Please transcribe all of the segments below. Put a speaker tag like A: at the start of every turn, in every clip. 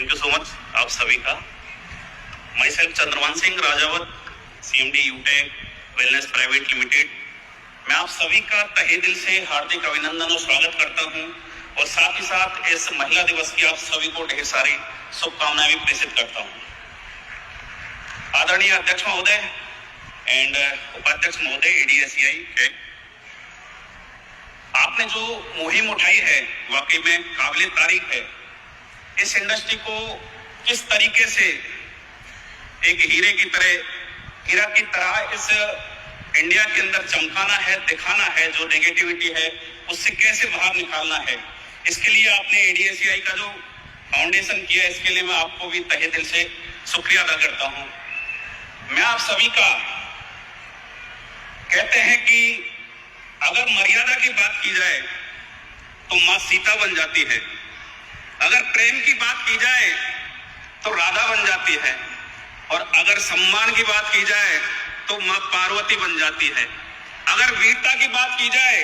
A: Thank you so much आप सभी का। Myself Chandraman Singh Rajawat, CMD Utech wellness private limited. मैं आप सभी का तहे दिल से हार्दिक अभिनंदन और स्वागत करता हूं और साथ ही साथ इस महिला दिवस की आप सभी को ढेर सारी शुभकामनाएं भी प्रेषित करता हूं। आदरणीय अध्यक्ष महोदय एंड उपाध्यक्ष महोदय ADSCI, आपने जो मुहिम उठाई है वाकई में काबिले तारीफ है। इस इंडस्ट्री को किस तरीके से एक हीरे की तरह इस इंडिया के अंदर चमकाना है, दिखाना है, जो नेगेटिविटी है उससे कैसे बाहर निकालना है, इसके लिए आपने ADSCI का जो फाउंडेशन किया, इसके लिए मैं आपको भी तहे दिल से शुक्रिया अदा करता हूं। मैं आप सभी का कहते हैं कि अगर मर्यादा की बात की जाए तो मां सीता बन जाती है, अगर प्रेम की बात की जाए तो राधा बन जाती है, और अगर सम्मान की बात की जाए तो मां पार्वती बन जाती है, अगर वीरता की बात की जाए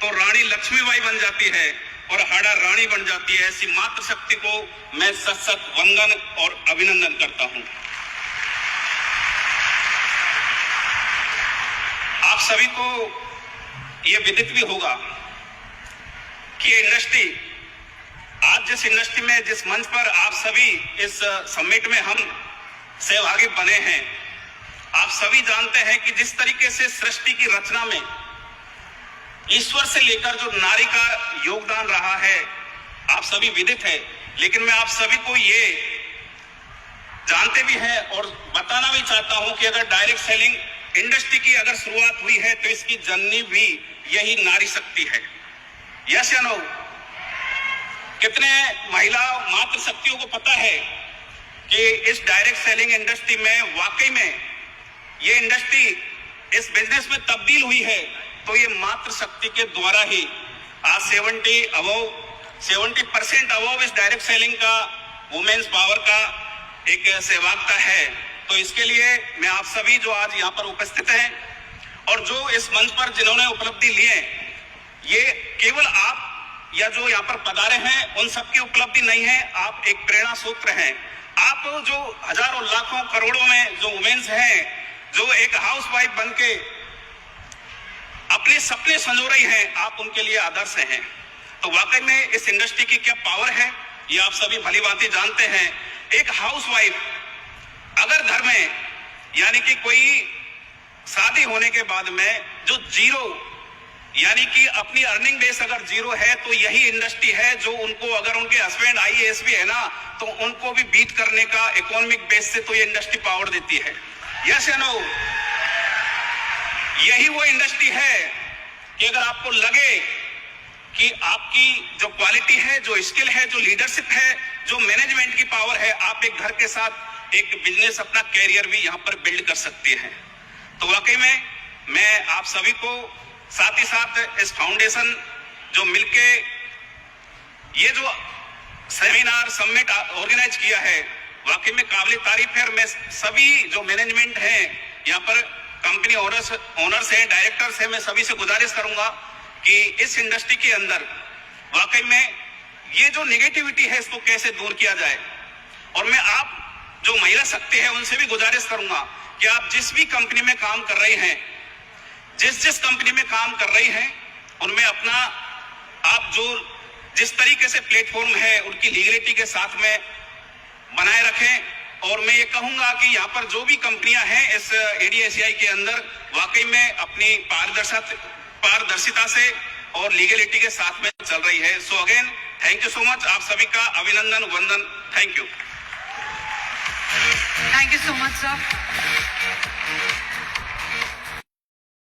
A: तो रानी लक्ष्मीबाई बन जाती है और हाड़ा रानी बन जाती है। ऐसी मातृशक्ति को मैं सत वंदन और अभिनंदन करता हूं। आप सभी को यह विदित भी होगा कि इंडस्ट्री आज जिस इंडस्ट्री में, जिस मंच पर आप सभी इस समिट में हम सहभागी बने हैं, आप सभी जानते हैं कि जिस तरीके से सृष्टि की रचना में ईश्वर से लेकर जो नारी का योगदान रहा है आप सभी विदित है। लेकिन मैं आप सभी को ये जानते भी हैं और बताना भी चाहता हूं कि अगर डायरेक्ट सेलिंग इंडस्ट्री की अगर शुरुआत हुई है तो इसकी जननी भी यही नारी शक्ति है। यस या नो? कितने महिला मातृ शक्तियों को पता है कि इस डायरेक्ट सेलिंग इंडस्ट्री में वाकई में ये इंडस्ट्री इस बिजनेस में तब्दील हुई है तो ये मातृ शक्ति के द्वारा ही आज 70% अबव इस डायरेक्ट सेलिंग का वुमेन्स पावर का एक सहभागिता है। तो इसके लिए मैं आप सभी जो आज यहाँ पर उपस्थित हैं और जो इस मंच पर जिन्होंने उपलब्धि लिए, ये केवल आप या जो यहाँ पर पधारे हैं उन सबकी उपलब्धि नहीं है, आप एक प्रेरणा सूत्र हैं। आप जो हजारों लाखों करोड़ों में जो वुमेन्स हैं, जो एक हाउस वाइफ बन के अपने सपने संजो रही हैं, आप उनके लिए आदर्श हैं। तो वाकई में इस इंडस्ट्री की क्या पावर है ये आप सभी भली भांति जानते हैं। एक हाउस वाइफ अगर घर में यानी कि कोई शादी होने के बाद में जो जीरो यानी कि अपनी अर्निंग बेस अगर जीरो है तो यही इंडस्ट्री है जो उनको, अगर उनके हस्बैंड IAS भी है ना, तो उनको भी बीट करने का इकोनॉमिक बेस से तो ये इंडस्ट्री पावर देती है। यस या नो? यही वो इंडस्ट्री है कि अगर आपको लगे कि आपकी जो क्वालिटी है, जो स्किल है, जो लीडरशिप है, जो मैनेजमेंट की पावर है, आप एक घर के साथ एक बिजनेस, अपना कैरियर भी यहाँ पर बिल्ड कर सकते हैं। तो वाकई में मैं आप सभी को साथ ही साथ इस फाउंडेशन जो मिलके ये जो सेमिनार समिट ऑर्गेनाइज किया है वाकई में काबिल तारीफ है। और मैं सभी जो मैनेजमेंट है यहाँ पर, कंपनी ओनर्स हैं, डायरेक्टर्स हैं, मैं सभी से गुजारिश करूंगा कि इस इंडस्ट्री के अंदर वाकई में ये जो नेगेटिविटी है इसको कैसे दूर किया जाए। और मैं आप जो महिला शक्ति है उनसे भी गुजारिश करूंगा कि आप जिस भी कंपनी में काम कर रही हैं, जिस कंपनी में काम कर रही हैं, उनमें अपना आप जो जिस तरीके से प्लेटफॉर्म है उनकी लीगलिटी के साथ में बनाए रखें। और मैं ये कहूंगा कि यहाँ पर जो भी कंपनियां हैं इस ADSCI के अंदर वाकई में अपनी पारदर्शिता से और लीगलिटी के साथ में चल रही है। So again thank you so much, आप सभी का अभिनंदन वंदन। Thank you.
B: Thank you so much, sir.